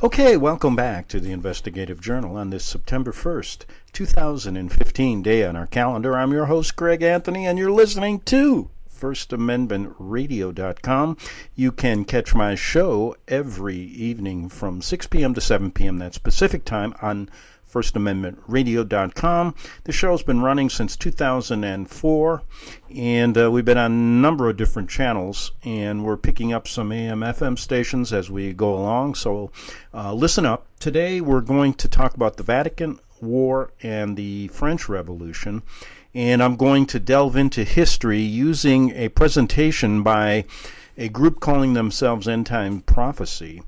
Okay, welcome back to the Investigative Journal on this September 1st, 2015 day on our calendar. I'm your host, Greg Anthony, and you're listening to FirstAmendmentRadio.com. You can catch my show every evening from 6 p.m. to 7 p.m. That's Pacific time on FirstAmendmentRadio.com. The show's been running since 2004, and we've been on a number of different channels, and we're picking up some AM, FM stations as we go along, so listen up. Today we're going to talk about the Vatican War and the French Revolution, and I'm going to delve into history using a presentation by a group calling themselves End Time Prophecy,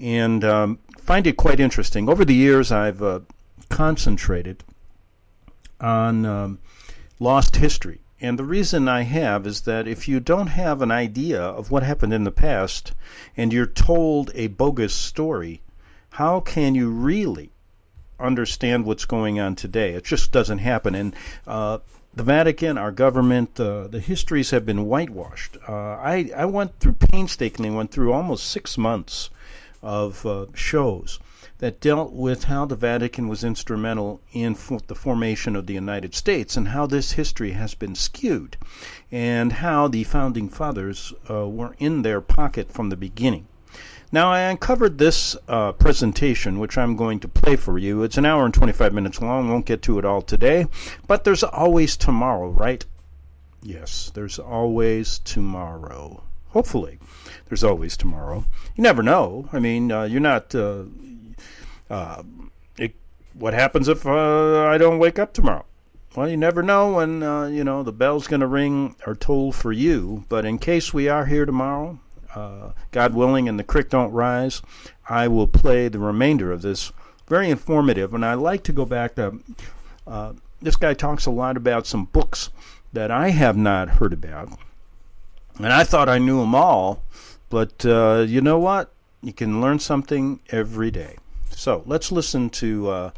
and find it quite interesting. Over the years, I've concentrated on lost history. And the reason I have is that if you don't have an idea of what happened in the past and you're told a bogus story, how can you really understand what's going on today? It just doesn't happen. And the Vatican, our government, the histories have been whitewashed. I went through almost 6 months of shows that dealt with how the Vatican was instrumental in the formation of the United States and how this history has been skewed and how the Founding Fathers were in their pocket from the beginning. Now, I uncovered this presentation, which I'm going to play for you. It's an hour and 25 minutes long. Won't get to it all today, but there's always tomorrow, right? Yes, there's always tomorrow. Hopefully, there's always tomorrow. You never know. I mean, you're not... what happens if I don't wake up tomorrow? Well, you never know when, the bell's going to ring or toll for you. But in case we are here tomorrow, God willing, and the creek don't rise, I will play the remainder of this. Very informative. And I like to go back to, this guy talks a lot about some books that I have not heard about. And I thought I knew them all. But you know what? You can learn something every day. So let's listen to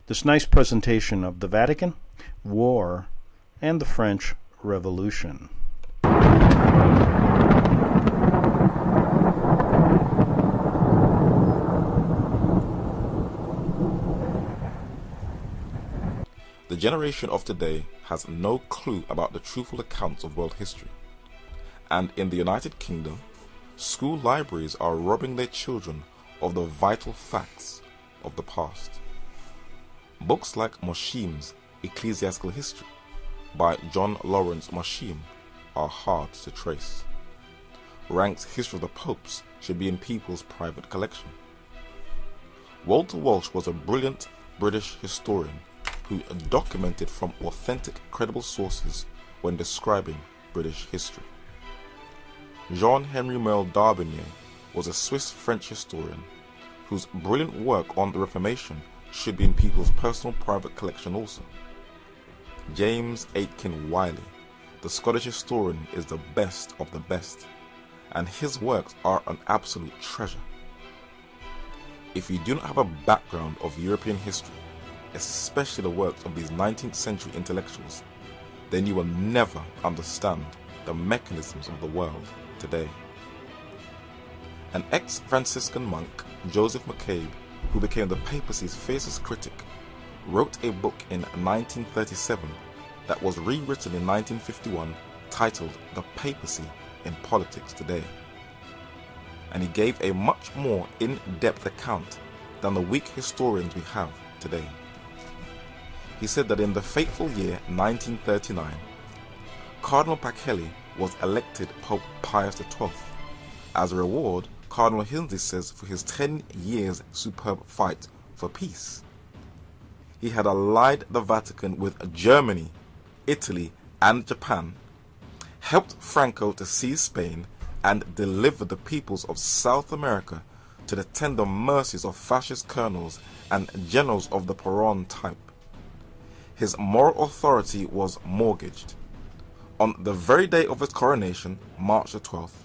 this nice presentation of the Vatican, War, and the French Revolution. The generation of today has no clue about the truthful accounts of world history. And in the United Kingdom, school libraries are robbing their children of the vital facts of the past. Books like Moshim's Ecclesiastical History by John Lawrence Moshim are hard to trace. Ranks History of the Popes should be in people's private collection. Walter Walsh was a brilliant British historian who documented from authentic, credible sources when describing British history. Jean-Henri Merle Darbinier was a Swiss-French historian whose brilliant work on the Reformation should be in people's personal private collection also. James Aitken Wiley, the Scottish historian, is the best of the best, and his works are an absolute treasure. If you do not have a background of European history, especially the works of these 19th century intellectuals, then you will never understand the mechanisms of the world today. An ex-Franciscan monk, Joseph McCabe, who became the papacy's fiercest critic, wrote a book in 1937 that was rewritten in 1951 titled The Papacy in Politics Today. And he gave a much more in-depth account than the weak historians we have today. He said that in the fateful year 1939, Cardinal Pacelli was elected Pope Pius XII. As a reward, Cardinal Hinsley says, for his 10 years superb fight for peace. He had allied the Vatican with Germany, Italy, and Japan, helped Franco to seize Spain, and delivered the peoples of South America to the tender mercies of fascist colonels and generals of the Peron type. His moral authority was mortgaged. On the very day of his coronation, March the 12th,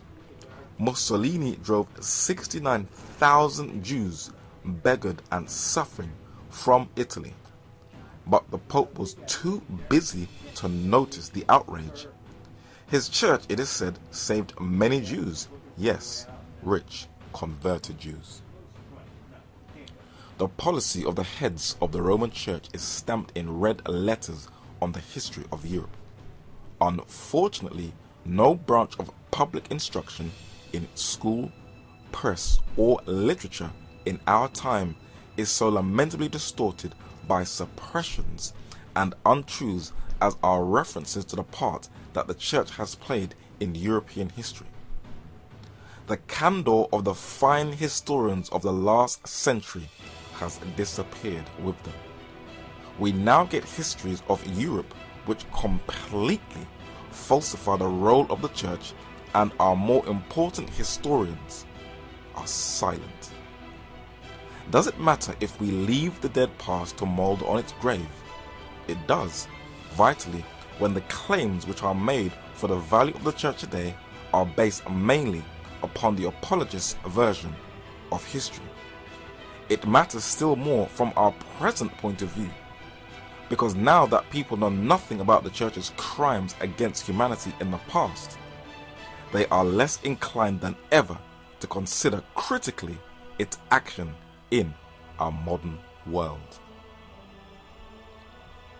Mussolini drove 69,000 Jews, beggared and suffering, from Italy. But the Pope was too busy to notice the outrage. His church, it is said, saved many Jews, yes, rich, converted Jews. The policy of the heads of the Roman Church is stamped in red letters on the history of Europe. Unfortunately, no branch of public instruction in school, press, or literature in our time is so lamentably distorted by suppressions and untruths as our references to the part that the Church has played in European history. The candor of the fine historians of the last century has disappeared with them. We now get histories of Europe which completely falsify the role of the Church, and our more important historians are silent. Does it matter if we leave the dead past to mold on its grave? It does, vitally, when the claims which are made for the value of the Church today are based mainly upon the apologist's version of history. It matters still more from our present point of view, because now that people know nothing about the Church's crimes against humanity in the past, they are less inclined than ever to consider critically its action in our modern world.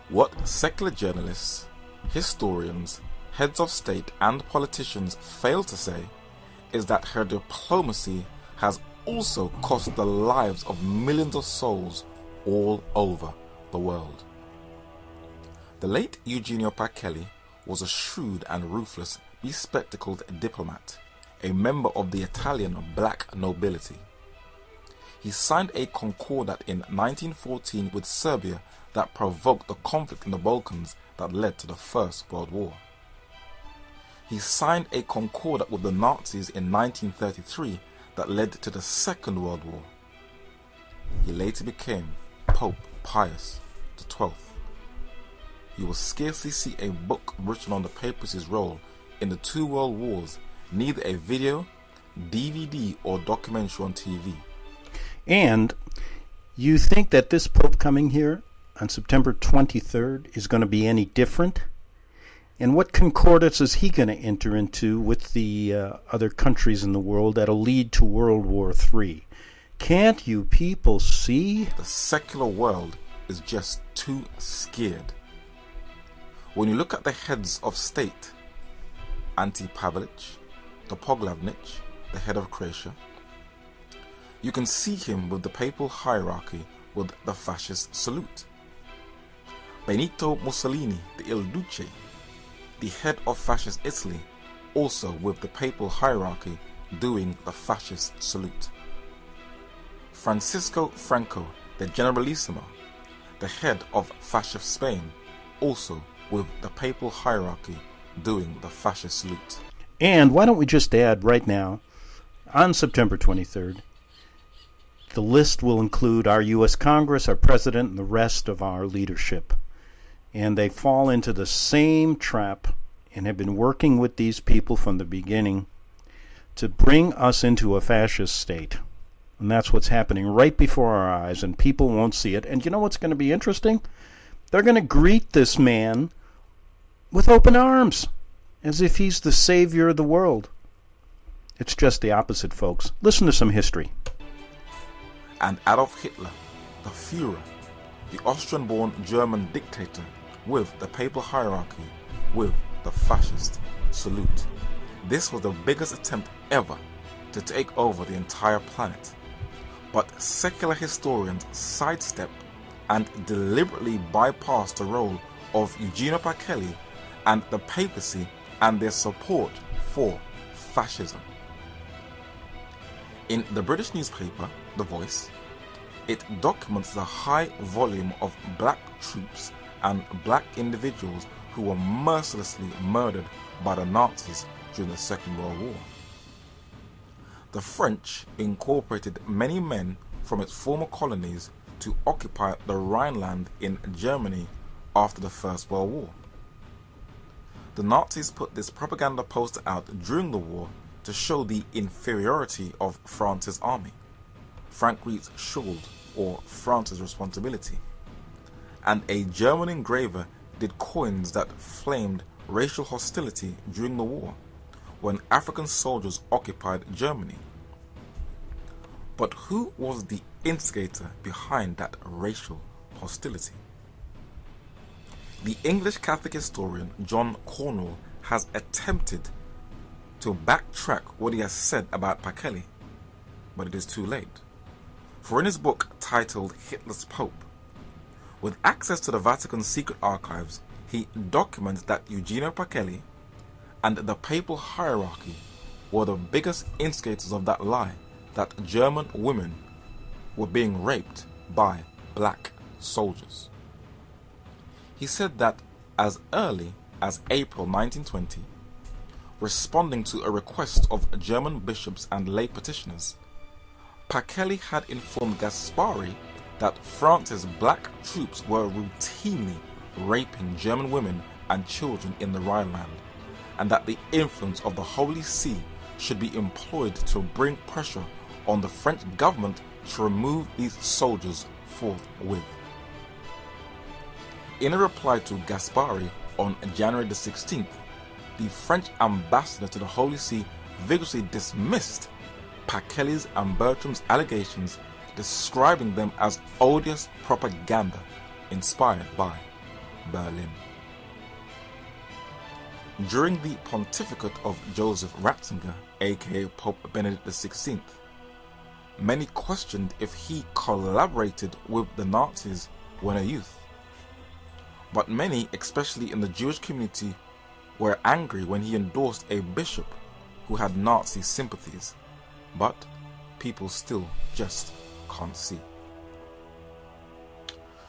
What secular journalists, historians, heads of state and politicians fail to say is that her diplomacy has also cost the lives of millions of souls all over the world. The late Eugenio Pacelli was a shrewd and ruthless, bespectacled diplomat, a member of the Italian black nobility. He signed a concordat in 1914 with Serbia that provoked the conflict in the Balkans that led to the First World War. He signed a concordat with the Nazis in 1933 that led to the Second World War. He later became Pope Pius XII. You will scarcely see a book written on the papacy's role in the two world wars, neither a video, DVD, or documentary on TV. And you think that this Pope coming here on September 23rd is going to be any different? And what concordance is he going to enter into with the other countries in the world that'll lead to World War III? Can't you people see? The secular world is just too scared. When you look at the heads of state, Ante Pavlich, Topoglavnich, the head of Croatia, you can see him with the papal hierarchy with the fascist salute. Benito Mussolini, the Il Duce, the head of fascist Italy, also with the papal hierarchy doing the fascist salute. Francisco Franco, the Generalissimo, the head of fascist Spain, also with the papal hierarchy doing the fascist salute. And why don't we just add right now, on September 23rd, the list will include our U.S. Congress, our President, and the rest of our leadership. And they fall into the same trap and have been working with these people from the beginning to bring us into a fascist state. And that's what's happening right before our eyes, and people won't see it. And you know what's going to be interesting? They're going to greet this man with open arms, as if he's the savior of the world. It's just the opposite, folks. Listen to some history. And Adolf Hitler, the Führer, the Austrian-born German dictator with the papal hierarchy, with the fascist salute. This was the biggest attempt ever to take over the entire planet. But secular historians sidestep and deliberately bypass the role of Eugenio Pacelli and the papacy and their support for fascism. In the British newspaper, The Voice, it documents the high volume of black troops and black individuals who were mercilessly murdered by the Nazis during the Second World War. The French incorporated many men from its former colonies to occupy the Rhineland in Germany after the First World War. The Nazis put this propaganda poster out during the war to show the inferiority of France's army, Frankreich's Schuld, or France's responsibility. And a German engraver did coins that flamed racial hostility during the war, when African soldiers occupied Germany. But who was the instigator behind that racial hostility? The English Catholic historian John Cornwell has attempted to backtrack what he has said about Pakele, but it is too late. For in his book titled Hitler's Pope, with access to the Vatican's secret archives, he documents that Eugenio Pakele and the papal hierarchy were the biggest instigators of that lie that German women were being raped by black soldiers. He said that as early as April 1920, responding to a request of German bishops and lay petitioners, Pakele had informed Gaspari that France's black troops were routinely raping German women and children in the Rhineland, and that the influence of the Holy See should be employed to bring pressure on the French government to remove these soldiers forthwith. In a reply to Gaspari on January the 16th, the French ambassador to the Holy See vigorously dismissed Pakele's and Bertram's allegations, describing them as odious propaganda inspired by Berlin. During the pontificate of Joseph Ratzinger, aka Pope Benedict XVI, many questioned if he collaborated with the Nazis when a youth. But many, especially in the Jewish community, were angry when he endorsed a bishop who had Nazi sympathies. But people still just can't see.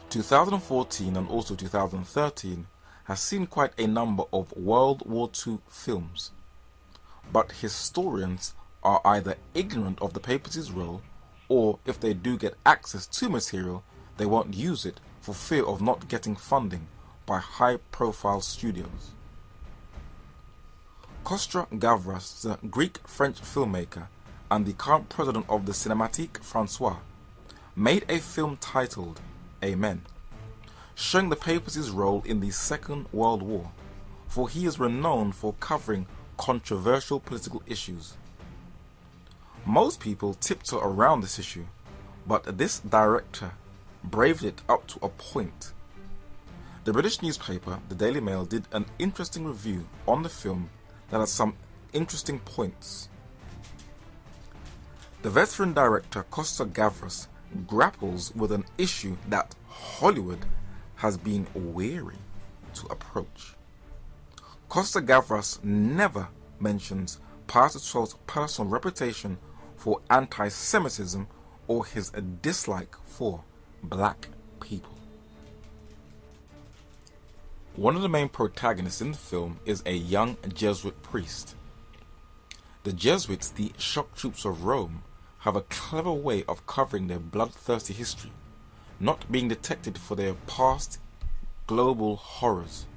2014 and also 2013 has seen quite a number of World War II films, but historians are either ignorant of the papacy's role, or if they do get access to material, they won't use it for fear of not getting funding by high-profile studios. Kostra Gavras, the Greek-French filmmaker and the current president of the Cinémathèque Française, made a film titled Amen, showing the papacy's role in the Second World War, for he is renowned for covering controversial political issues. Most people tiptoe around this issue, but this director braved it up to a point. The British newspaper, the Daily Mail, did an interesting review on the film that has some interesting points. The veteran director Kostra Gavras grapples with an issue that Hollywood has been wary to approach. Kostra Gavras never mentions Pastor Troll's personal reputation for anti-Semitism or his dislike for black people. One of the main protagonists in the film is a young Jesuit priest. The Jesuits, the shock troops of Rome, have a clever way of covering their bloodthirsty history, not being detected for their past global horrors.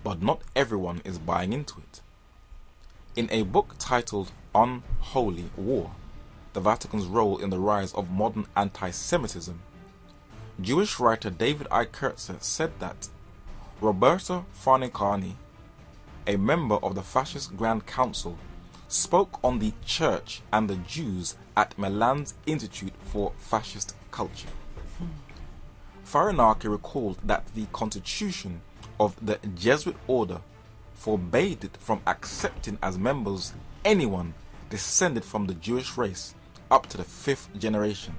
But not everyone is buying into it. In a book titled Unholy War, the Vatican's Role in the Rise of Modern Anti-Semitism, Jewish writer David I. Kurtzer said that Roberto Farnicani, a member of the Fascist Grand Council, spoke on the Church and the Jews at Milan's Institute for Fascist Culture. Farnicani recalled that the constitution of the Jesuit order forbade it from accepting as members anyone descended from the Jewish race up to the 5th generation,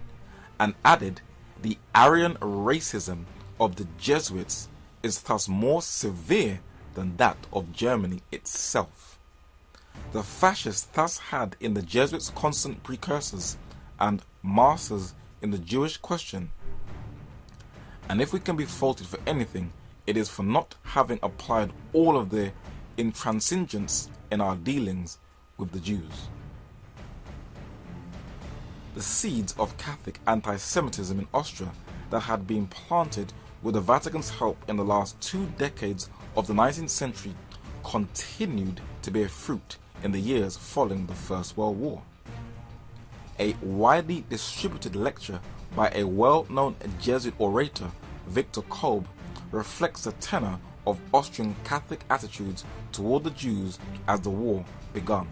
and added the Aryan racism of the Jesuits is thus more severe than that of Germany itself. The fascists thus had in the Jesuits constant precursors and masters in the Jewish question, and if we can be faulted for anything, it is for not having applied all of their intransigence in our dealings with the Jews. The seeds of Catholic anti-Semitism in Austria that had been planted with the Vatican's help in the last 2 decades of the 19th century continued to bear fruit in the years following the First World War. A widely distributed lecture by a well-known Jesuit orator, Victor Kolb, reflects the tenor of Austrian Catholic attitudes toward the Jews as the war began.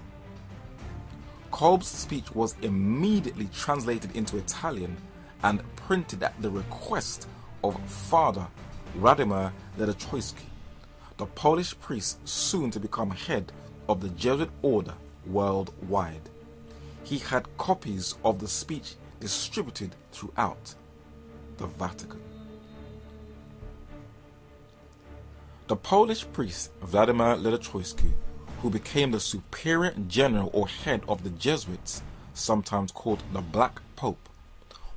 Kolb's speech was immediately translated into Italian and printed at the request of Father Władimir Ledochowski, the Polish priest soon to become head of the Jesuit order worldwide. He had copies of the speech distributed throughout the Vatican. The Polish priest Władimir Ledochowski, who became the superior general or head of the Jesuits, sometimes called the Black Pope,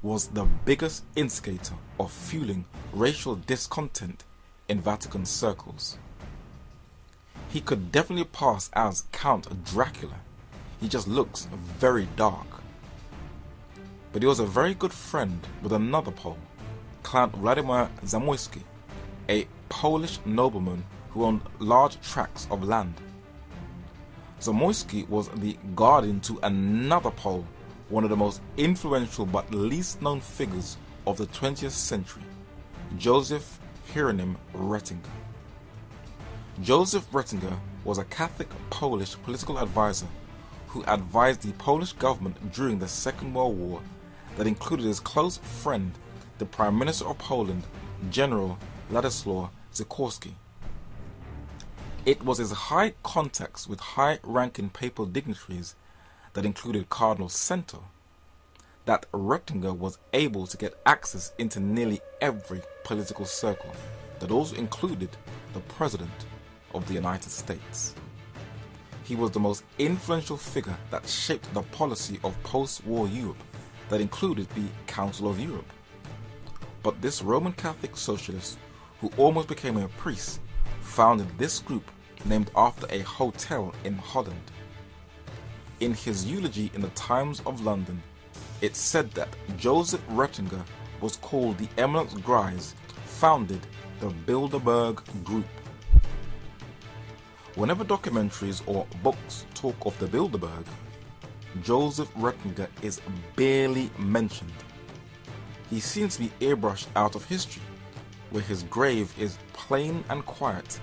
was the biggest instigator of fueling racial discontent in Vatican circles. He could definitely pass as Count Dracula. He just looks very dark. But he was a very good friend with another Pole, Count Władimir Zamoyski, a Polish nobleman who owned large tracts of land. Zamoyski was the guardian to another Pole, one of the most influential but least known figures of the 20th century, Joseph Hieronym Ratzinger. Joseph Ratzinger was a Catholic Polish political advisor who advised the Polish government during the Second World War that included his close friend, the Prime Minister of Poland, General Władysław Sikorski. It was his high contacts with high-ranking papal dignitaries that included Cardinal Sento that Ratzinger was able to get access into nearly every political circle that also included the President of the United States. He was the most influential figure that shaped the policy of post-war Europe that included the Council of Europe. But this Roman Catholic socialist, who almost became a priest, founded this group named after a hotel in Holland. In his eulogy in the Times of London, it said that Joseph Ratzinger was called the Eminence Grise, founded the Bilderberg Group. Whenever documentaries or books talk of the Bilderberg, Joseph Ratzinger is barely mentioned. He seems to be airbrushed out of history, where his grave is plain and quiet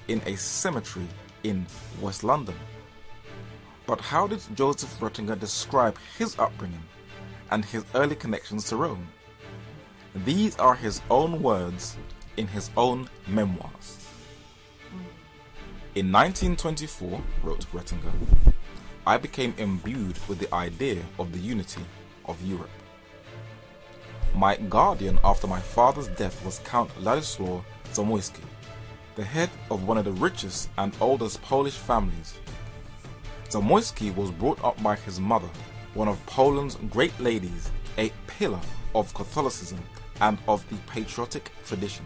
in a cemetery in West London. But how did Joseph Ratzinger describe his upbringing and his early connections to Rome? These are his own words in his own memoirs. In 1924, wrote Ratzinger, I became imbued with the idea of the unity of Europe. My guardian after my father's death was Count Władysław Zamoyski, the head of one of the richest and oldest Polish families. Zamoyski was brought up by his mother, one of Poland's great ladies, a pillar of Catholicism and of the patriotic tradition.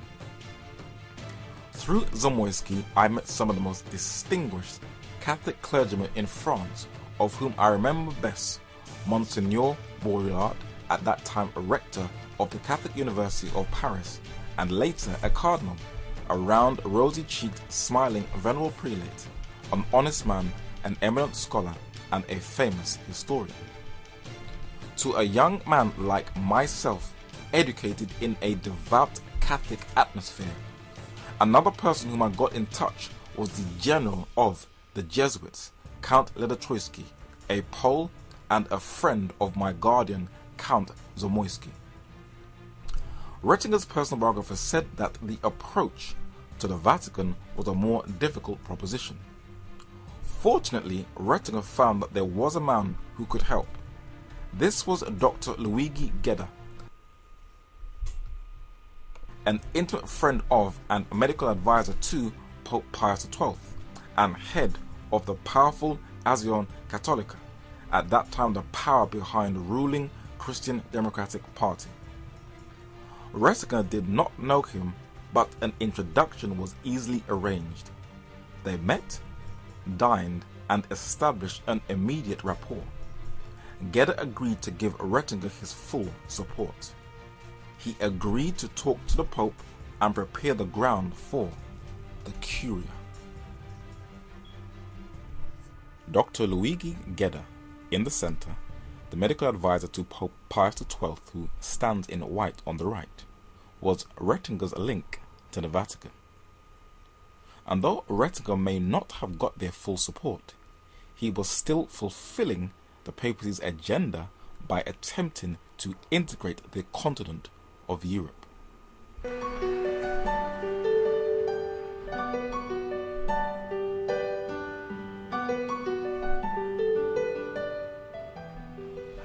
Through Zamoyski, I met some of the most distinguished Catholic clergymen in France, of whom I remember best Monsignor Bourillard, at that time a rector of the Catholic University of Paris, and later a cardinal, a round, rosy-cheeked, smiling, venerable prelate, an honest man, an eminent scholar, and a famous historian. To a young man like myself, educated in a devout Catholic atmosphere, another person whom I got in touch was the general of the Jesuits, Count Ledochowski, a Pole and a friend of my guardian, Count Zamoyski. Ratzinger's personal biographer said that the approach to the Vatican was a more difficult proposition. Fortunately, Ratzinger found that there was a man who could help. This was Dr. Luigi Gedda, an intimate friend of and medical advisor to Pope Pius XII, and head of the powerful Azione Cattolica, at that time the power behind the ruling Christian Democratic Party. Ratzinger did not know him, but an introduction was easily arranged. They met, dined, and established an immediate rapport. Gedda agreed to give Ratzinger his full support. He agreed to talk to the Pope and prepare the ground for the Curia. Dr. Luigi Gedda, in the center, the medical advisor to Pope Pius XII, who stands in white on the right, was Ratzinger's link to the Vatican. And though Ratzinger may not have got their full support, he was still fulfilling the papacy's agenda by attempting to integrate the continent of Europe.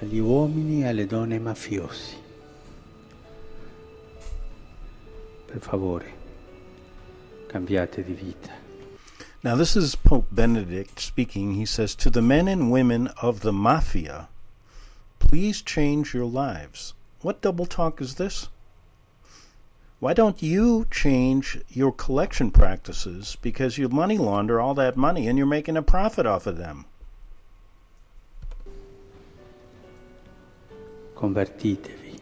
Agli uomini e alle donne mafiosi. Per favore, cambiate di vita. Now this is Pope Benedict speaking. He says, to the men and women of the mafia, please change your lives. What double talk is this? Why don't you change your collection practices because you money launder all that money and you're making a profit off of them? Convertitevi.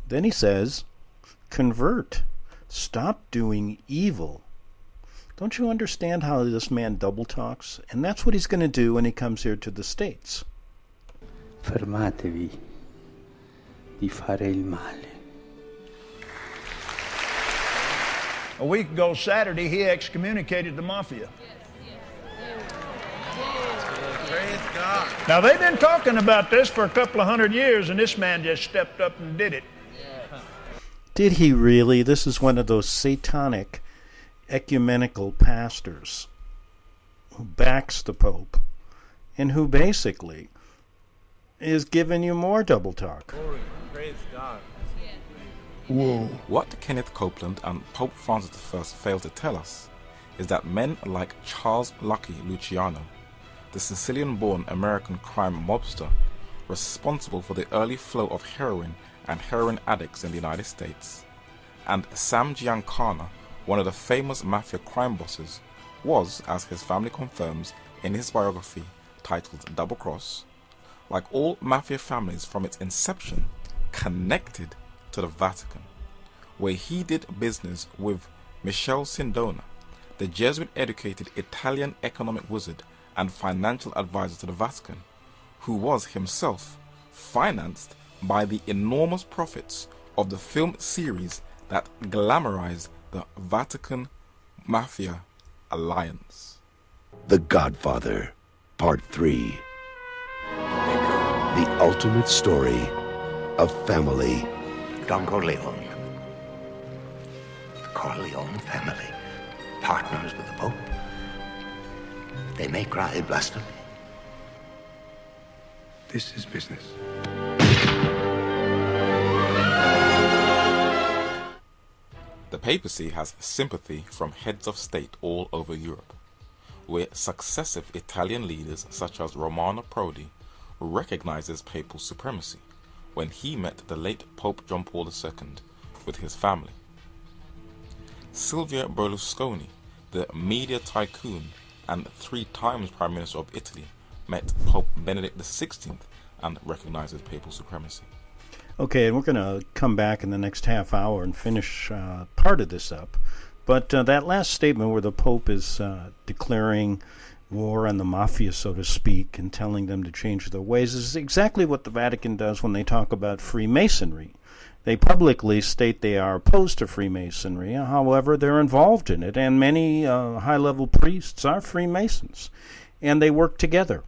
Then he says, convert. Stop doing evil. Don't you understand how this man double talks? And that's what he's going to do when he comes here to the States. Fermatevi di fare il male. A week ago Saturday, he excommunicated the mafia. Praise God. Now, they've been talking about this for a couple of 100 years, and this man just stepped up and did it. Did he really? This is one of those satanic ecumenical pastors who backs the Pope and who basically is giving you more double talk. Glory. Praise God. Whoa. What Kenneth Copeland and Pope Francis I failed to tell us is that men like Charles Lucky Luciano, the Sicilian-born American crime mobster responsible for the early flow of heroin and heroin addicts in the United States, and Sam Giancana, one of the famous mafia crime bosses, was, as his family confirms in his biography titled Double Cross, like all mafia families from its inception, connected to the Vatican, where he did business with Michel Sindona, the Jesuit-educated Italian economic wizard and financial advisor to the Vatican, who was himself financed by the enormous profits of the film series that glamorized the Vatican Mafia alliance. The Godfather, Part 3. The ultimate story of family. Don Corleone. The Corleone family. Partners with the Pope. They may cry blasphemy. This is business. The papacy has sympathy from heads of state all over Europe, where successive Italian leaders such as Romano Prodi recognizes papal supremacy when he met the late Pope John Paul II with his family. Silvio Berlusconi, the media tycoon and 3 times Prime Minister of Italy, met Pope Benedict XVI and recognizes papal supremacy. Okay, and we're going to come back in the next half hour and finish part of this up. But that last statement where the Pope is declaring war on the mafia, so to speak, and telling them to change their ways is exactly what the Vatican does when they talk about Freemasonry. They publicly state they are opposed to Freemasonry. However, they're involved in it, and many high-level priests are Freemasons, and they work together.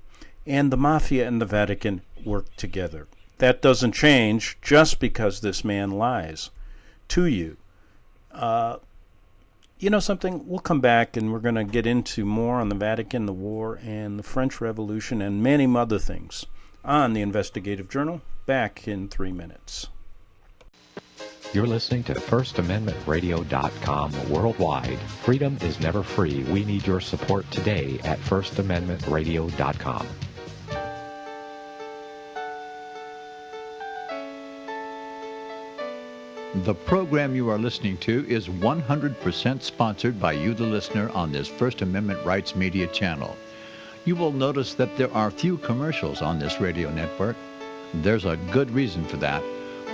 And the mafia and the Vatican work together. That doesn't change just because this man lies to you. You know something? We'll come back and we're going to get into more on the Vatican, the war, and the French Revolution, and many other things on the Investigative Journal. Back in 3 minutes. You're listening to FirstAmendmentRadio.com worldwide. Freedom is never free. We need your support today at FirstAmendmentRadio.com. The program you are listening to is 100% sponsored by you, the listener, on this First Amendment Rights Media channel. You will notice that there are few commercials on this radio network. There's a good reason for that.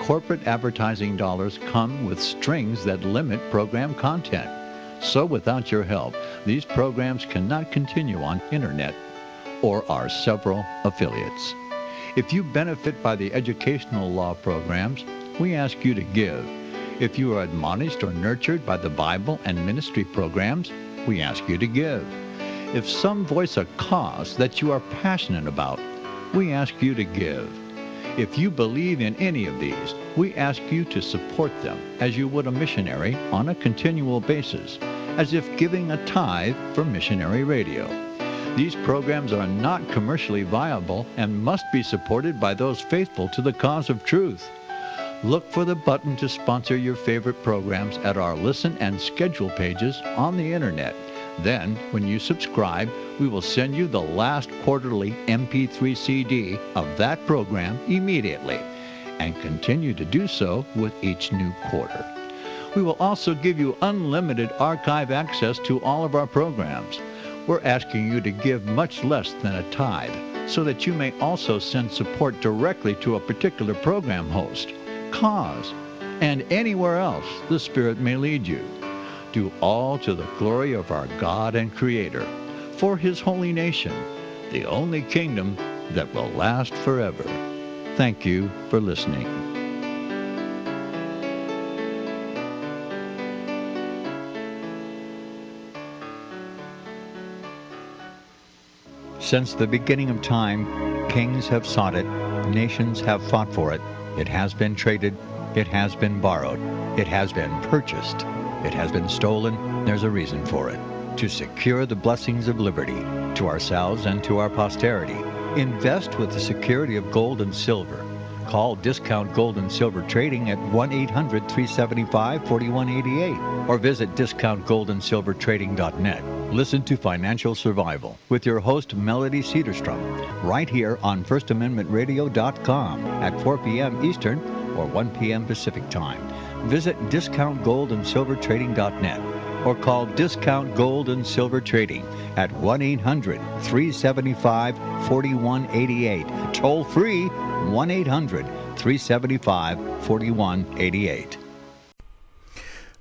Corporate advertising dollars come with strings that limit program content. So without your help, these programs cannot continue on internet or our several affiliates. If you benefit by the educational law programs, we ask you to give. If you are admonished or nurtured by the Bible and ministry programs, we ask you to give. If some voice a cause that you are passionate about, we ask you to give. If you believe in any of these, we ask you to support them as you would a missionary on a continual basis, as if giving a tithe for missionary radio. These programs are not commercially viable and must be supported by those faithful to the cause of truth. Look for the button to sponsor your favorite programs at our listen and schedule pages on the internet. Then, when you subscribe, we will send you the last quarterly MP3 CD of that program immediately, and continue to do so with each new quarter. We will also give you unlimited archive access to all of our programs. We're asking you to give much less than a tithe, so that you may also send support directly to a particular program host, cause, and anywhere else the Spirit may lead you. Do all to the glory of our God and Creator, for His holy nation, the only kingdom that will last forever. Thank you for listening. Since the beginning of time, kings have sought it, nations have fought for it. It has been traded, it has been borrowed, it has been purchased, it has been stolen. There's a reason for it. To secure the blessings of liberty to ourselves and to our posterity, invest with the security of gold and silver. Call Discount Gold and Silver Trading at 1-800-375-4188 or visit discountgoldandsilvertrading.net. Listen to Financial Survival with your host Melody Cedarstrom right here on FirstAmendmentRadio.com at 4 p.m. Eastern or 1 p.m. Pacific Time. Visit discountgoldandsilvertrading.net or call Discount Gold and Silver Trading at 1-800-375-4188. Toll free 1-800-375-4188.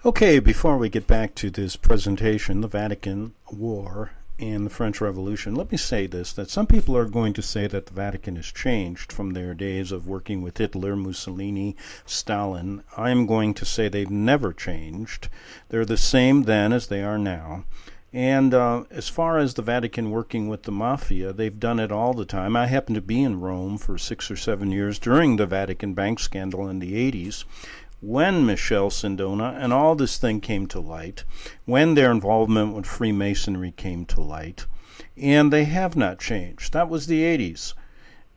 Okay, before we get back to this presentation, the Vatican War and the French Revolution, let me say this, that some people are going to say that the Vatican has changed from their days of working with Hitler, Mussolini, Stalin. I'm going to say they've never changed. They're the same then as they are now. And as far as the Vatican working with the Mafia, they've done it all the time. I happened to be in Rome for 6 or 7 years during the Vatican bank scandal in the 80s, when Michelle Sindona and all this thing came to light, when their involvement with Freemasonry came to light, and they have not changed. That was the 80s.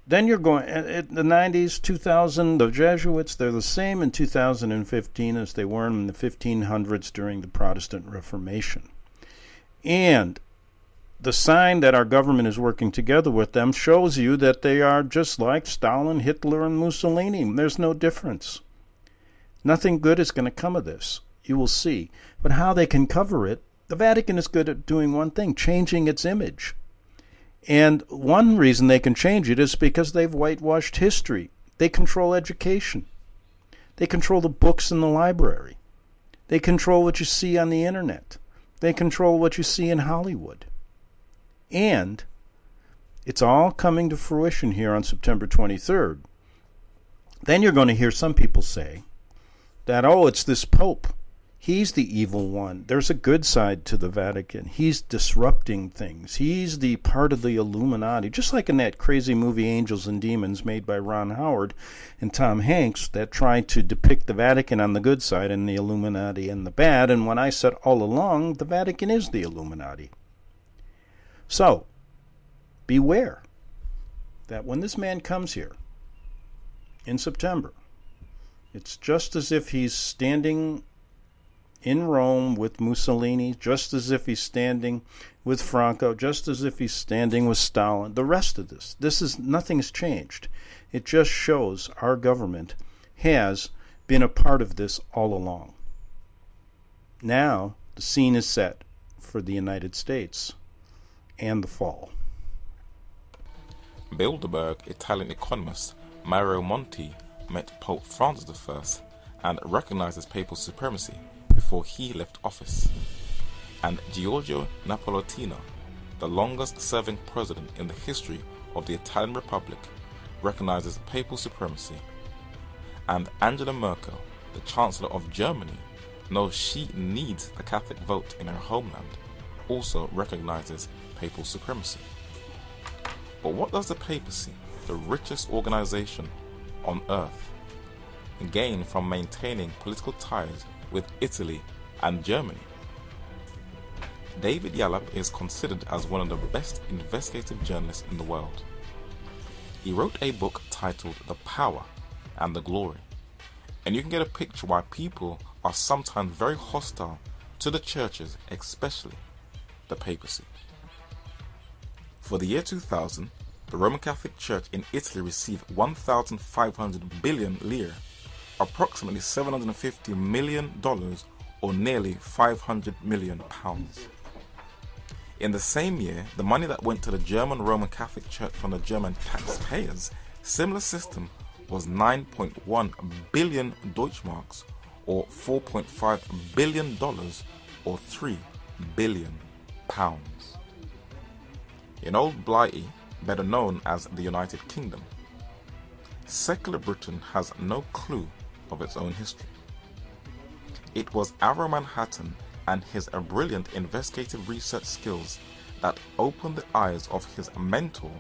Then you're going, at the 90s, 2000, the Jesuits, they're the same in 2015 as they were in the 1500s during the Protestant Reformation. And the sign that our government is working together with them shows you that they are just like Stalin, Hitler, and Mussolini. There's no difference. Nothing good is going to come of this. You will see. But how they can cover it, the Vatican is good at doing one thing, changing its image. And one reason they can change it is because they've whitewashed history. They control education. They control the books in the library. They control what you see on the internet. They control what you see in Hollywood. And it's all coming to fruition here on September 23rd. Then you're going to hear some people say that, oh, it's this Pope. He's the evil one. There's a good side to the Vatican. He's disrupting things. He's the part of the Illuminati, just like in that crazy movie Angels and Demons made by Ron Howard and Tom Hanks that tried to depict the Vatican on the good side and the Illuminati on the bad. And when I said all along, the Vatican is the Illuminati. So, beware that when this man comes here in September, it's just as if he's standing in Rome with Mussolini, just as if he's standing with Franco, just as if he's standing with Stalin. The rest of nothing's changed. It just shows our government has been a part of this all along. Now, the scene is set for the United States and the fall. Bilderberg Italian economist Mario Monti met Pope Francis I and recognized his papal supremacy before he left office. And Giorgio Napolitano, the longest-serving president in the history of the Italian Republic, recognizes papal supremacy. And Angela Merkel, the Chancellor of Germany, knows she needs the Catholic vote in her homeland, also recognizes papal supremacy. But what does the papacy, the richest organization on earth, gain from maintaining political ties with Italy and Germany? David Yallop is considered as one of the best investigative journalists in the world. He wrote a book titled The Power and the Glory, and you can get a picture why people are sometimes very hostile to the churches, especially the papacy. For the year 2000, the Roman Catholic Church in Italy received 1,500 billion lire, approximately $750 million, or nearly 500 million pounds. In the same year, the money that went to the German Roman Catholic Church from the German taxpayers, similar system, was 9.1 billion Deutschmarks, or $4.5 billion, or 3 billion pounds. In Old Blighty, better known as the United Kingdom, secular Britain has no clue of its own history. It was Avro Manhattan and his brilliant investigative research skills that opened the eyes of his mentor,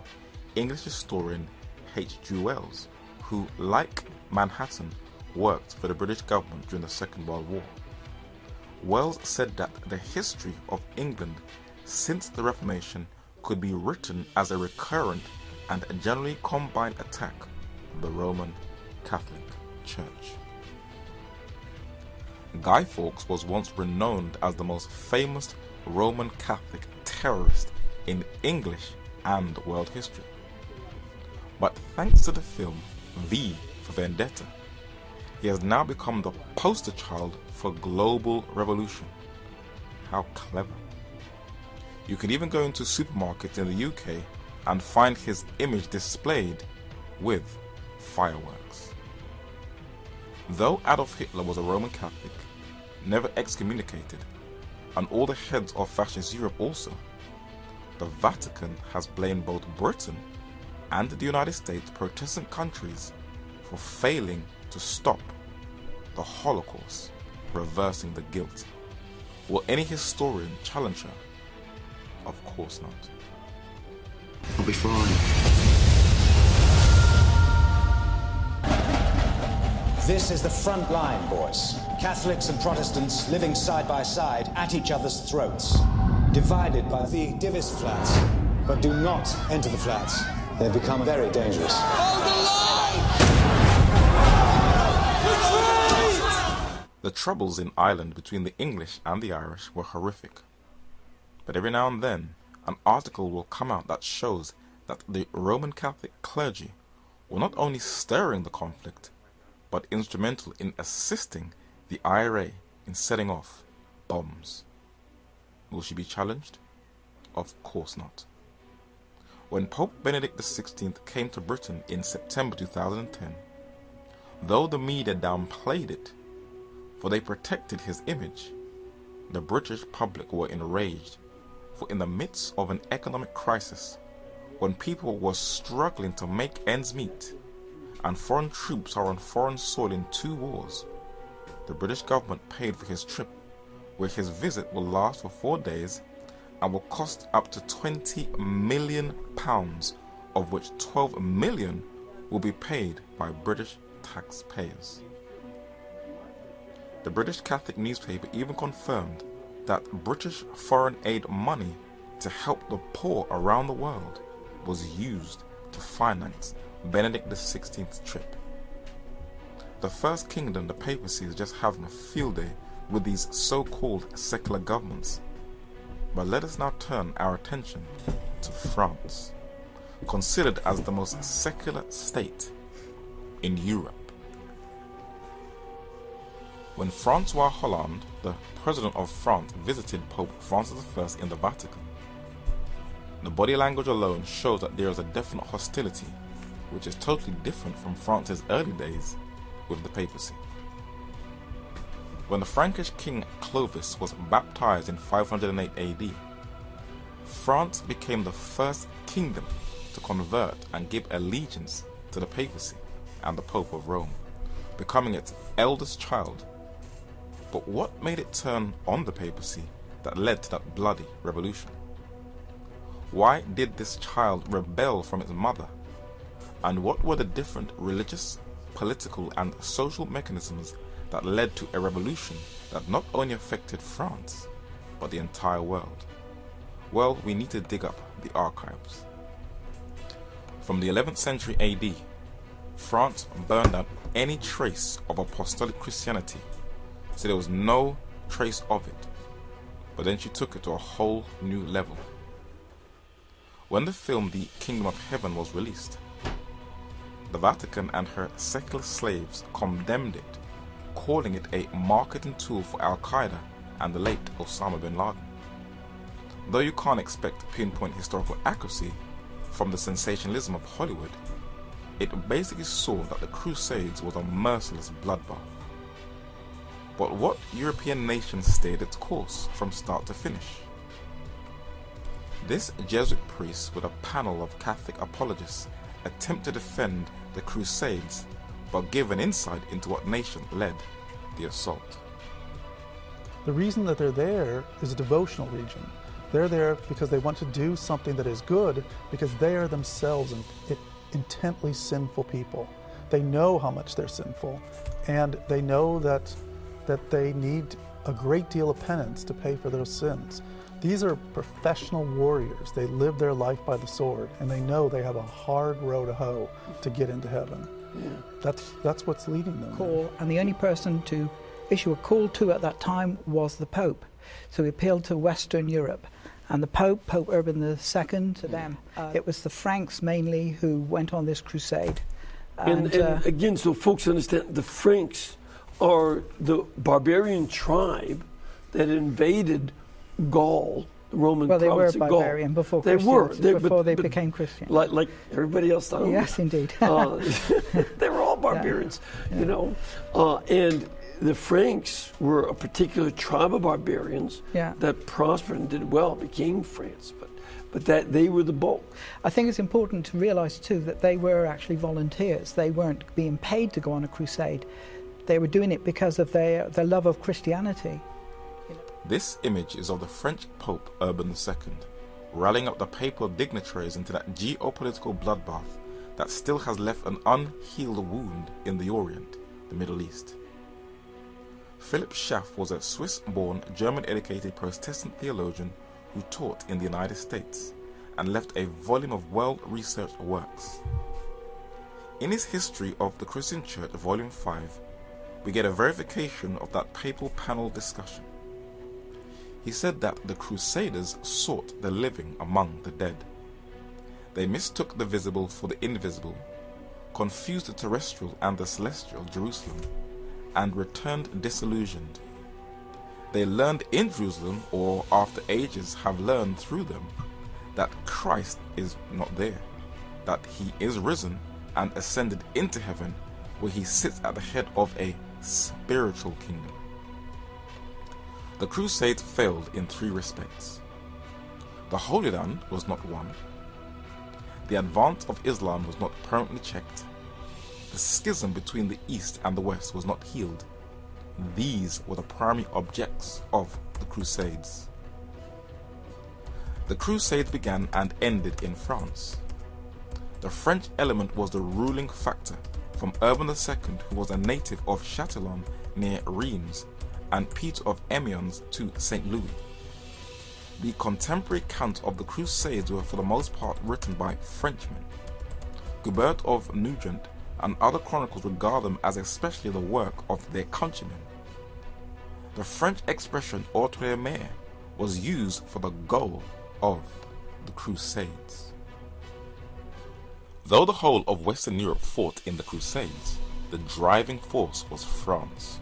English historian H.G. Wells, who, like Manhattan, worked for the British government during the Second World War. Wells said that the history of England since the Reformation could be written as a recurrent and generally combined attack on the Roman Catholic Church. Guy Fawkes was once renowned as the most famous Roman Catholic terrorist in English and world history. But thanks to the film V for Vendetta, he has now become the poster child for global revolution. How clever. You can even go into supermarkets in the UK and find his image displayed with fireworks. Though Adolf Hitler was a Roman Catholic, never excommunicated, and all the heads of fascist Europe also, the Vatican has blamed both Britain and the United States, Protestant countries, for failing to stop the Holocaust, reversing the guilt. Will any historian challenge her? Of course not. I'll be fine. This is the front line, boys. Catholics and Protestants living side by side at each other's throats, divided by the Divis flats. But do not enter the flats. They've become very dangerous. Hold the line! The troubles in Ireland between the English and the Irish were horrific. But every now and then, an article will come out that shows that the Roman Catholic clergy were not only stirring the conflict, but instrumental in assisting the IRA in setting off bombs. Will she be challenged? Of course not. When Pope Benedict XVI came to Britain in September 2010, though the media downplayed it, for they protected his image, the British public were enraged, for in the midst of an economic crisis, when people were struggling to make ends meet, and foreign troops are on foreign soil in 2 wars, the British government paid for his trip, where his visit will last for 4 days and will cost up to £20 million, of which 12 million will be paid by British taxpayers. The British Catholic newspaper even confirmed that British foreign aid money to help the poor around the world was used to finance Benedict XVI's trip. The First Kingdom, the papacy, is just having a field day with these so-called secular governments. But let us now turn our attention to France, considered as the most secular state in Europe. When Francois Hollande, the president of France, visited Pope Francis I in the Vatican, the body language alone shows that there is a definite hostility, which is totally different from France's early days with the papacy. When the Frankish king Clovis was baptized in 508 AD, France became the first kingdom to convert and give allegiance to the papacy and the Pope of Rome, becoming its eldest child. But what made it turn on the papacy that led to that bloody revolution? Why did this child rebel from its mother? And what were the different religious, political, and social mechanisms that led to a revolution that not only affected France, but the entire world? Well, we need to dig up the archives. From the 11th century AD, France burned out any trace of apostolic Christianity, so there was no trace of it. But then she took it to a whole new level. When the film The Kingdom of Heaven was released, the Vatican and her secular slaves condemned it, calling it a marketing tool for Al-Qaeda and the late Osama bin Laden. Though you can't expect pinpoint historical accuracy from the sensationalism of Hollywood, it basically saw that the Crusades was a merciless bloodbath. But what European nation stayed its course from start to finish? This Jesuit priest with a panel of Catholic apologists attempt to defend the Crusades, but give an insight into what nation led the assault. The reason that they're there is a devotional region. They're there because they want to do something that is good, because they are themselves intently sinful people. They know how much they're sinful, and they know that they need a great deal of penance to pay for their sins. These are professional warriors. They live their life by the sword, and they know they have a hard row to hoe to get into heaven. Yeah. That's what's leading them. Call, and the only person to issue a call to at that time was the Pope. So he appealed to Western Europe. And the Pope Urban II, to them, it was the Franks mainly who went on this crusade. And again, so folks understand, the Franks are the barbarian tribe that invaded Gaul, the Roman province of Gaul. Well, they were barbarian before Christians, before they became Christian. Like everybody else down there. Yes, indeed. They were all barbarians, you know. And the Franks were a particular tribe of barbarians that prospered and did well, became France, but that they were the bulk. I think it's important to realize too that they were actually volunteers. They weren't being paid to go on a crusade. They were doing it because of their love of Christianity. This image is of the French Pope Urban II, rallying up the papal dignitaries into that geopolitical bloodbath that still has left an unhealed wound in the Orient, the Middle East. Philip Schaff was a Swiss-born, German-educated Protestant theologian who taught in the United States and left a volume of well-researched works. In his History of the Christian Church, Volume 5, we get a verification of that papal panel discussion. He said that the Crusaders sought the living among the dead. They mistook the visible for the invisible, confused the terrestrial and the celestial Jerusalem, and returned disillusioned. They learned in Jerusalem, or after ages have learned through them, that Christ is not there, that he is risen and ascended into heaven, where he sits at the head of a spiritual kingdom. The Crusades failed in three respects. The Holy Land was not won. The advance of Islam was not permanently checked. The schism between the East and the West was not healed. These were the primary objects of the Crusades. The Crusades began and ended in France. The French element was the ruling factor, from Urban II, who was a native of Châtillon near Reims, and Peter of Amiens to St. Louis. The contemporary accounts of the Crusades were for the most part written by Frenchmen. Guibert of Nugent and other chronicles regard them as especially the work of their countrymen. The French expression outre-mer was used for the goal of the Crusades. Though the whole of Western Europe fought in the Crusades, the driving force was France.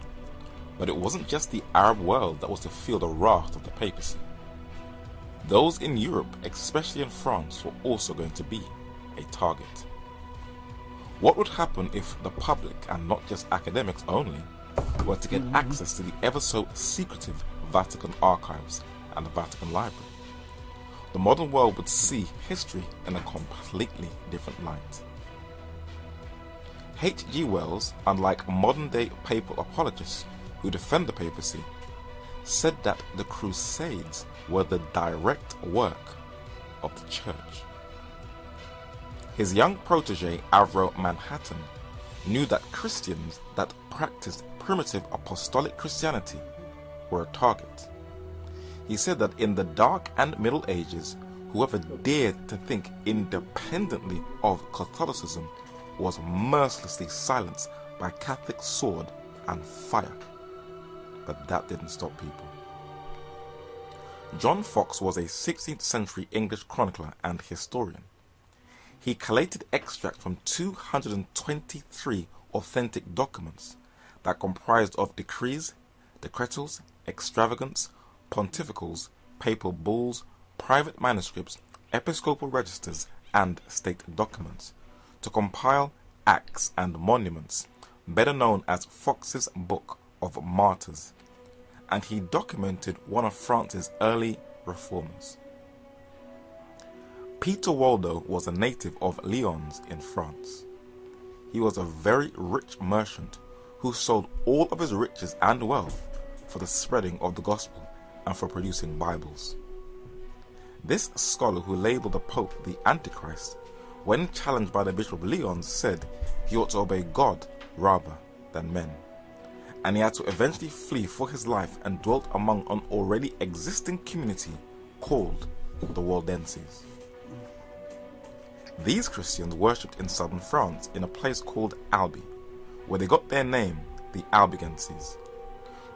But it wasn't just the Arab world that was to feel the wrath of the papacy. Those in Europe, especially in France, were also going to be a target. What would happen if the public, and not just academics only, were to get access to the ever so secretive Vatican archives and the Vatican Library? The modern world would see history in a completely different light. H.G. Wells, unlike modern-day papal apologists who defend the papacy, said that the Crusades were the direct work of the church. His young protege, Avro Manhattan, knew that Christians that practiced primitive apostolic Christianity were a target. He said that in the Dark and Middle Ages, whoever dared to think independently of Catholicism was mercilessly silenced by Catholic sword and fire. But that didn't stop people. John Fox was a 16th century English chronicler and historian. He collated extracts from 223 authentic documents that comprised of decrees, decretals, extravagants, pontificals, papal bulls, private manuscripts, episcopal registers, and state documents to compile acts and monuments, better known as Fox's Book of Martyrs, and he documented one of France's early reformers. Peter Waldo was a native of Lyons in France. He was a very rich merchant who sold all of his riches and wealth for the spreading of the gospel and for producing Bibles. This scholar, who labeled the Pope the Antichrist, when challenged by the Bishop of Lyons, said he ought to obey God rather than men, and he had to eventually flee for his life and dwelt among an already existing community called the Waldenses. These Christians worshipped in southern France in a place called Albi, where they got their name, the Albigenses.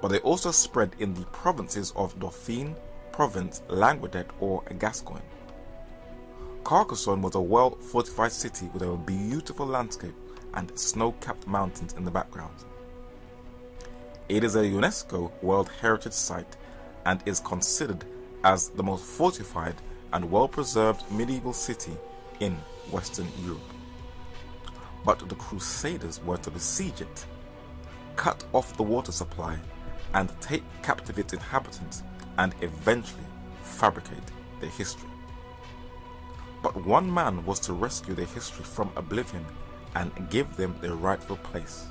But they also spread in the provinces of Dauphine, Provence, Languedoc, or Gascogne. Carcassonne was a well-fortified city with a beautiful landscape and snow-capped mountains in the background. It is a UNESCO World Heritage Site and is considered as the most fortified and well-preserved medieval city in Western Europe. But the Crusaders were to besiege it, cut off the water supply, and take captive its inhabitants, and eventually fabricate their history. But one man was to rescue their history from oblivion and give them their rightful place.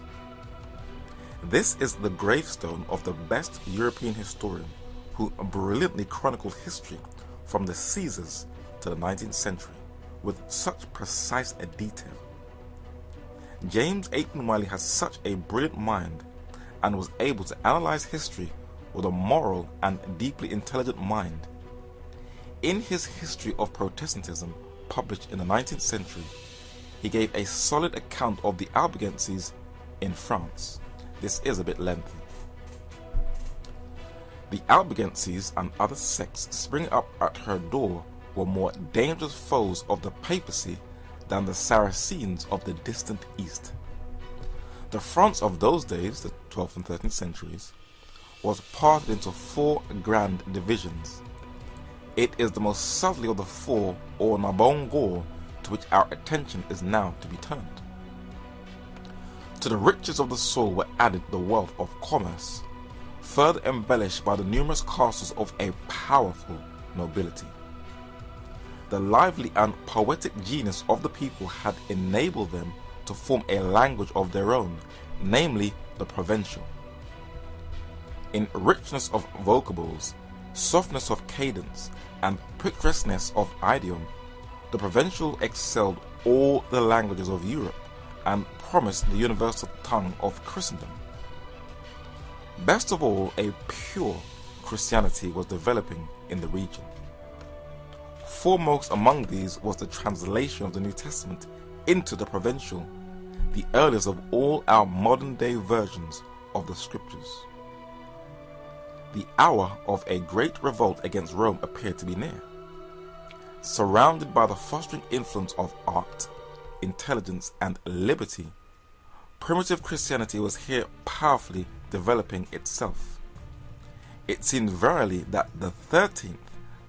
This is the gravestone of the best European historian who brilliantly chronicled history from the Caesars to the 19th century with such precise a detail. James Aiton Wiley has such a brilliant mind and was able to analyze history with a moral and deeply intelligent mind. In his History of Protestantism, published in the 19th century, he gave a solid account of the Albigenses in France. This is a bit lengthy. The Albigenses and other sects springing up at her door were more dangerous foes of the papacy than the Saracens of the distant east. The France of those days, the 12th and 13th centuries, was parted into 4 grand divisions. It is the most southerly of the 4, or Narbonne, to which our attention is now to be turned. To the riches of the soil were added the wealth of commerce, further embellished by the numerous castles of a powerful nobility. The lively and poetic genius of the people had enabled them to form a language of their own, namely the Provençal. In richness of vocables, softness of cadence, and picturesqueness of idiom, the Provençal excelled all the languages of Europe and promised the universal tongue of Christendom. Best of all, a pure Christianity was developing in the region. Foremost among these was the translation of the New Testament into the Provençal, the earliest of all our modern-day versions of the Scriptures. The hour of a great revolt against Rome appeared to be near. Surrounded by the fostering influence of art, intelligence, and liberty, primitive Christianity was here powerfully developing itself. It seemed verily that the 13th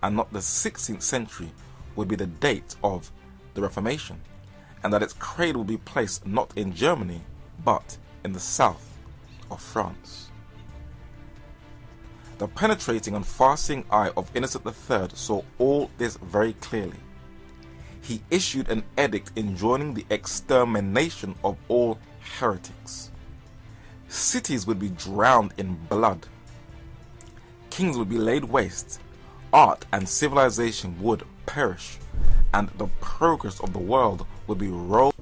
and not the 16th century would be the date of the Reformation, and that its cradle would be placed not in Germany, but in the south of France. The penetrating and far-seeing eye of Innocent III saw all this very clearly. He issued an edict enjoining the extermination of all heretics. Cities would be drowned in blood. Kings would be laid waste. Art and civilization would perish, and the progress of the world would be rolled.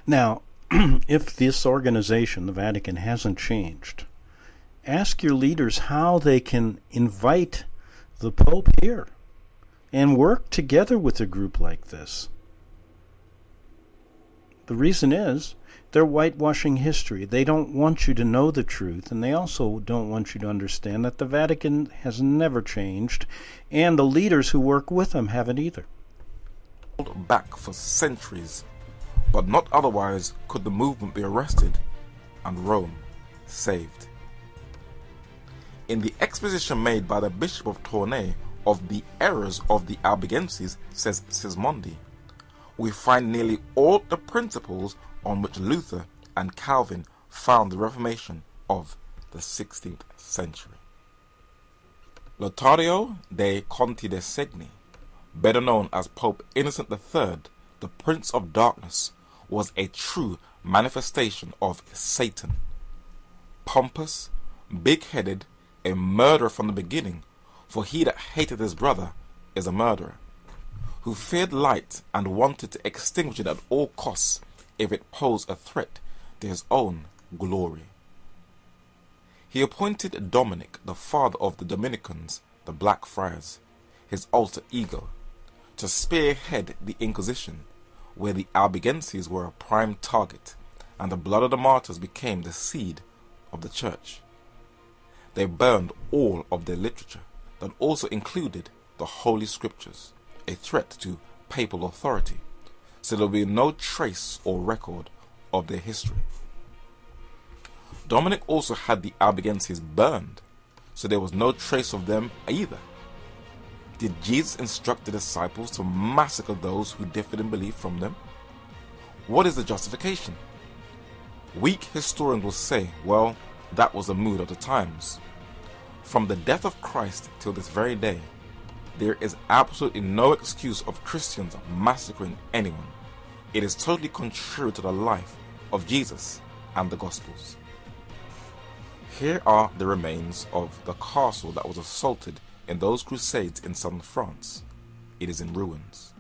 Now, if this organization, the Vatican, hasn't changed, ask your leaders how they can invite the Pope here and work together with a group like this. The reason is they're whitewashing history. They don't want you to know the truth, and they also don't want you to understand that the Vatican has never changed, and the leaders who work with them haven't either. Back for centuries, but not otherwise could the movement be arrested and Rome saved. In the exposition made by the Bishop of Tournai of the errors of the Albigenses, says Sismondi, we find nearly all the principles on which Luther and Calvin found the Reformation of the 16th century. Lotario de Conti de Segni, better known as Pope Innocent III, the Prince of Darkness, was a true manifestation of Satan. Pompous, big-headed, a murderer from the beginning, for he that hated his brother is a murderer, who feared light and wanted to extinguish it at all costs if it posed a threat to his own glory. He appointed Dominic, the father of the Dominicans, the Black Friars, his alter ego, to spearhead the Inquisition, where the Albigenses were a prime target, and the blood of the martyrs became the seed of the church. They burned all of their literature, that also included the Holy Scriptures, a threat to papal authority, so there will be no trace or record of their history. Dominic also had the Albigenses burned, so there was no trace of them either. Did Jesus instruct the disciples to massacre those who differed in belief from them? What is the justification? Weak historians will say, well, that was the mood of the times. From the death of Christ till this very day, there is absolutely no excuse of Christians massacring anyone. It is totally contrary to the life of Jesus and the Gospels. Here are the remains of the castle that was assaulted in those crusades in southern France. It is in ruins.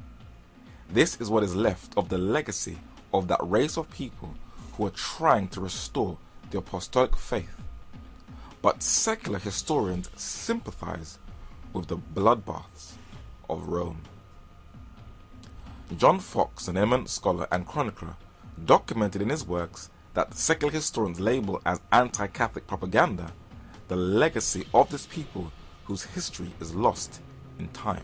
This is what is left of the legacy of that race of people who are trying to restore the apostolic faith. But secular historians sympathize with the bloodbaths of Rome. John Fox, an eminent scholar and chronicler, documented in his works that secular historians label as anti-Catholic propaganda the legacy of this people whose history is lost in time.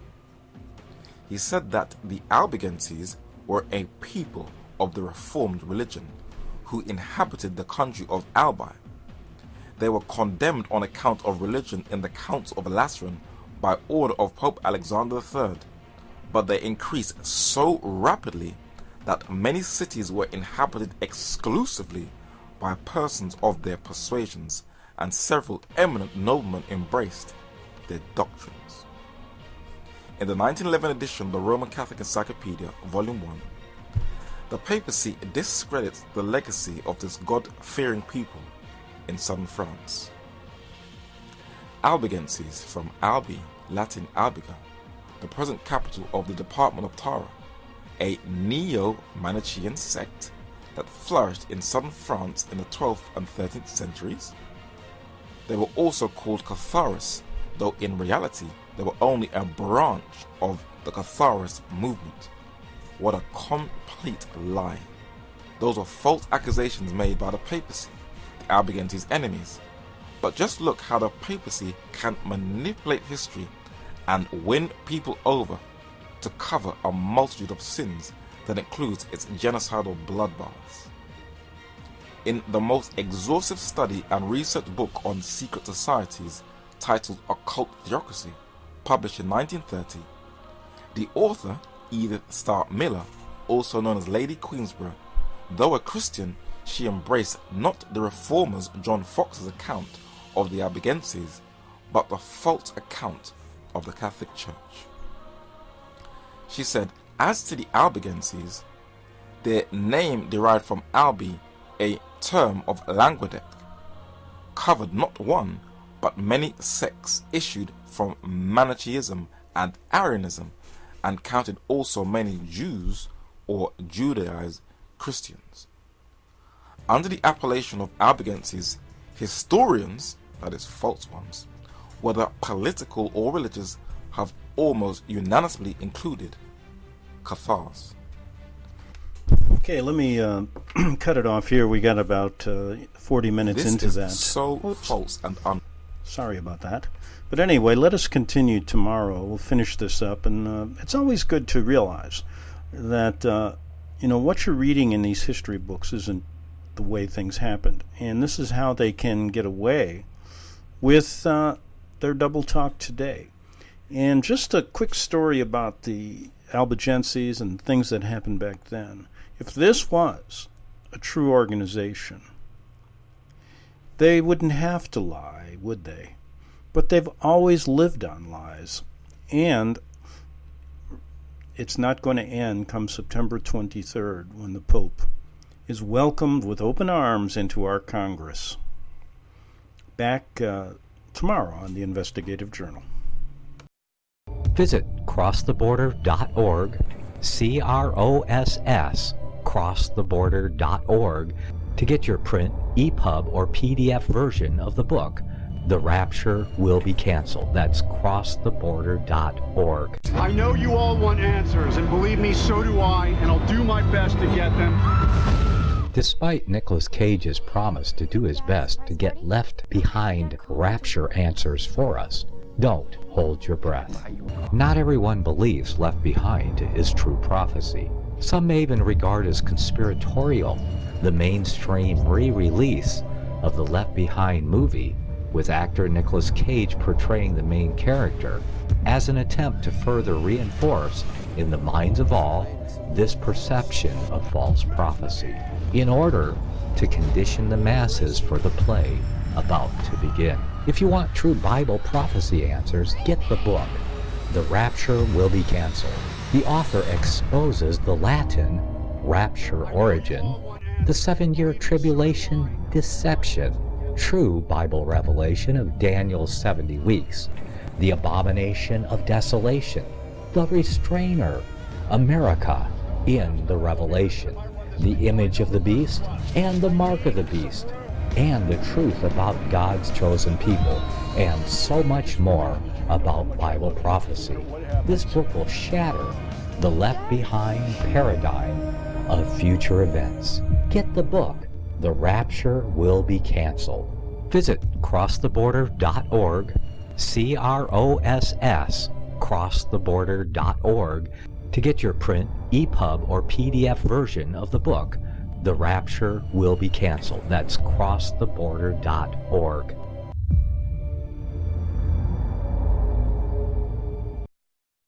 He said that the Albigenses were a people of the Reformed religion who inhabited the country of Albi. They were condemned on account of religion in the Council of Lateran by order of Pope Alexander III, but they increased so rapidly that many cities were inhabited exclusively by persons of their persuasions, and several eminent noblemen embraced their doctrines. In the 1911 edition of the Roman Catholic Encyclopedia, Volume 1, the papacy discredits the legacy of this God-fearing people in southern France. Albigenses, from Albi, Latin Albiga, the present capital of the department of Tara, a neo-Manichaean sect that flourished in southern France in the 12th and 13th centuries. They were also called Catharis, though in reality they were only a branch of the Catharist movement. What a complete lie. Those are false accusations made by the papacy, the Albigenses' enemies. But just look how the papacy can manipulate history and win people over to cover a multitude of sins that includes its genocidal bloodbaths. In the most exhaustive study and research book on secret societies titled Occult Theocracy, published in 1930, the author, Edith Starr Miller, also known as Lady Queensborough, though a Christian, she embraced not the reformers John Fox's account of the Albigenses, but the false account of the Catholic Church. She said, as to the Albigenses, their name derived from Albi, a term of Languedoc, covered not one, but many sects issued from Manichaeism and Arianism, and counted also many Jews or Judaized Christians. Under the appellation of Albigenses, historians, that is false ones, whether political or religious, have almost unanimously included Cathars. Okay, let me cut it off here. We got about 40 minutes This into is that. so false and Sorry about that. But anyway, let us continue tomorrow. We'll finish this up. And it's always good to realize that, what you're reading in these history books isn't the way things happened. And this is how they can get away with their double talk today. And just a quick story about the Albigenses and things that happened back then. If this was a true organization, they wouldn't have to lie, would they? But they've always lived on lies. And it's not going to end come September 23rd when the Pope is welcomed with open arms into our Congress. Back tomorrow on the Investigative Journal. Visit crosstheborder.org, CROSS, crosstheborder.org, to get your print, EPUB, or PDF version of the book, The Rapture Will Be Canceled. That's crosstheborder.org. I know you all want answers, and believe me, so do I, and I'll do my best to get them. Despite Nicolas Cage's promise to do his best to get left behind rapture answers for us, don't hold your breath. Not everyone believes Left Behind is true prophecy. Some may even regard as conspiratorial the mainstream re-release of the Left Behind movie with actor Nicolas Cage portraying the main character as an attempt to further reinforce in the minds of all this perception of false prophecy in order to condition the masses for the play about to begin. If you want true Bible prophecy answers, get the book, The Rapture Will Be Canceled. The author exposes the Latin rapture origin, the 7-year tribulation deception, true Bible revelation of Daniel's 70 weeks, the abomination of desolation, the restrainer, America in the Revelation, the image of the beast and the mark of the beast, and the truth about God's chosen people, and so much more about Bible prophecy. This book will shatter the Left Behind paradigm of future events. Get the book, The Rapture Will Be Canceled. Visit crosstheborder.org, CROSS, crosstheborder.org, to get your print, EPUB, or PDF version of the book, The Rapture Will Be Canceled. That's crosstheborder.org.